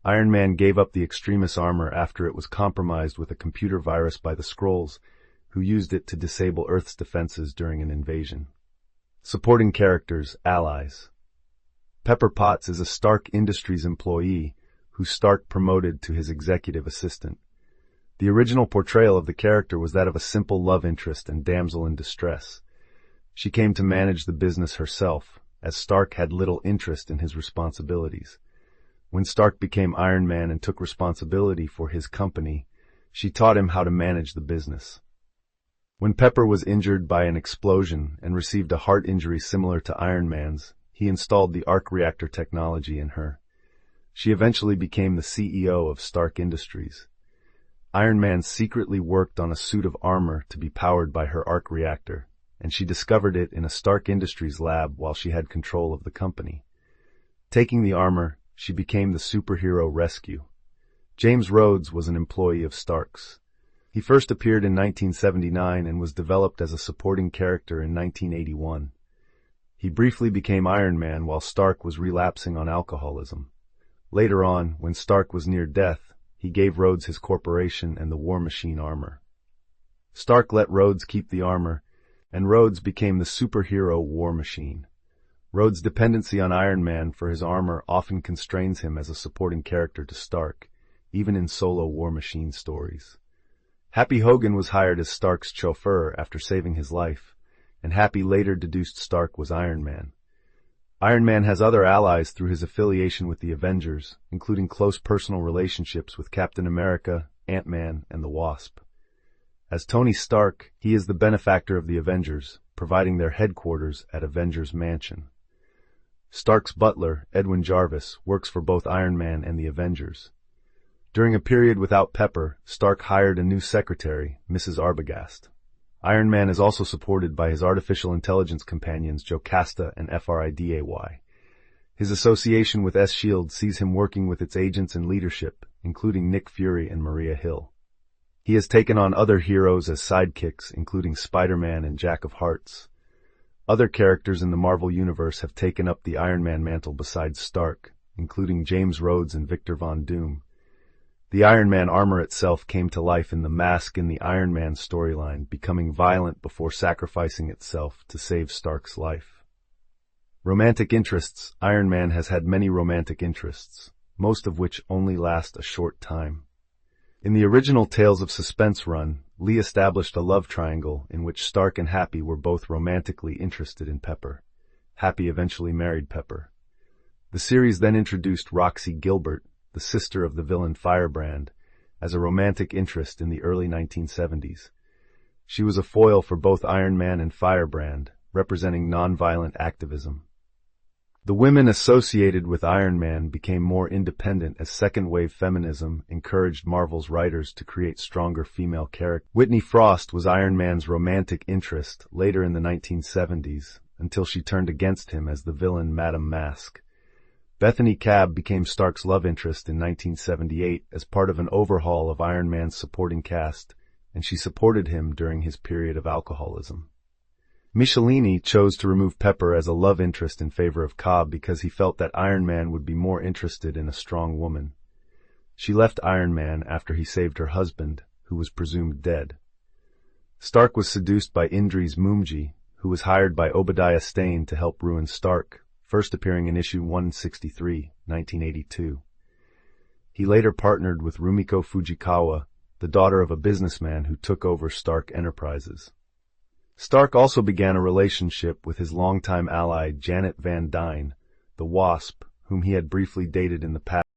Iron Man gave up the Extremis armor after it was compromised with a computer virus by the Skrulls, who used it to disable Earth's defenses during an invasion. Supporting characters, allies. Pepper Potts is a Stark Industries employee who Stark promoted to his executive assistant. The original portrayal of the character was that of a simple love interest and damsel in distress. She came to manage the business herself, as Stark had little interest in his responsibilities. When Stark became Iron Man and took responsibility for his company, she taught him how to manage the business. When Pepper was injured by an explosion and received a heart injury similar to Iron Man's, he installed the arc reactor technology in her. She eventually became the CEO of Stark Industries. Iron Man secretly worked on a suit of armor to be powered by her arc reactor, and she discovered it in a Stark Industries lab while she had control of the company. Taking the armor, she became the superhero Rescue. James Rhodes was an employee of Stark's. He first appeared in 1979 and was developed as a supporting character in 1981. He briefly became Iron Man while Stark was relapsing on alcoholism. Later on, when Stark was near death, he gave Rhodes his corporation and the War Machine armor. Stark let Rhodes keep the armor, and Rhodes became the superhero War Machine. Rhodes' dependency on Iron Man for his armor often constrains him as a supporting character to Stark, even in solo War Machine stories. Happy Hogan was hired as Stark's chauffeur after saving his life, and Happy later deduced Stark was Iron Man. Iron Man has other allies through his affiliation with the Avengers, including close personal relationships with Captain America, Ant-Man, and the Wasp. As Tony Stark, he is the benefactor of the Avengers, providing their headquarters at Avengers Mansion. Stark's butler, Edwin Jarvis, works for both Iron Man and the Avengers. During a period without Pepper, Stark hired a new secretary, Mrs. Arbogast. Iron Man is also supported by his artificial intelligence companions Jocasta and Friday. His association with S.H.I.E.L.D. sees him working with its agents and leadership, including Nick Fury and Maria Hill. He has taken on other heroes as sidekicks, including Spider-Man and Jack of Hearts. Other characters in the Marvel Universe have taken up the Iron Man mantle besides Stark, including James Rhodes and Victor Von Doom. The Iron Man armor itself came to life in the Mask in the Iron Man storyline, becoming violent before sacrificing itself to save Stark's life. Romantic interests. Iron Man has had many romantic interests, most of which only last a short time. In the original Tales of Suspense run, Lee established a love triangle in which Stark and Happy were both romantically interested in Pepper. Happy eventually married Pepper. The series then introduced Roxy Gilbert, the sister of the villain Firebrand, as a romantic interest in the early 1970s. She was a foil for both Iron Man and Firebrand, representing nonviolent activism. The women associated with Iron Man became more independent as second-wave feminism encouraged Marvel's writers to create stronger female characters. Whitney Frost was Iron Man's romantic interest later in the 1970s, until she turned against him as the villain Madame Mask. Bethany Cabb became Stark's love interest in 1978 as part of an overhaul of Iron Man's supporting cast, and she supported him during his period of alcoholism. Michelini chose to remove Pepper as a love interest in favor of Cobb because he felt that Iron Man would be more interested in a strong woman. She left Iron Man after he saved her husband, who was presumed dead. Stark was seduced by Indres Mumji, who was hired by Obadiah Stane to help ruin Stark, first appearing in issue 163, 1982. He later partnered with Rumiko Fujikawa, the daughter of a businessman who took over Stark Enterprises. Stark also began a relationship with his longtime ally Janet Van Dyne, the Wasp, whom he had briefly dated in the past.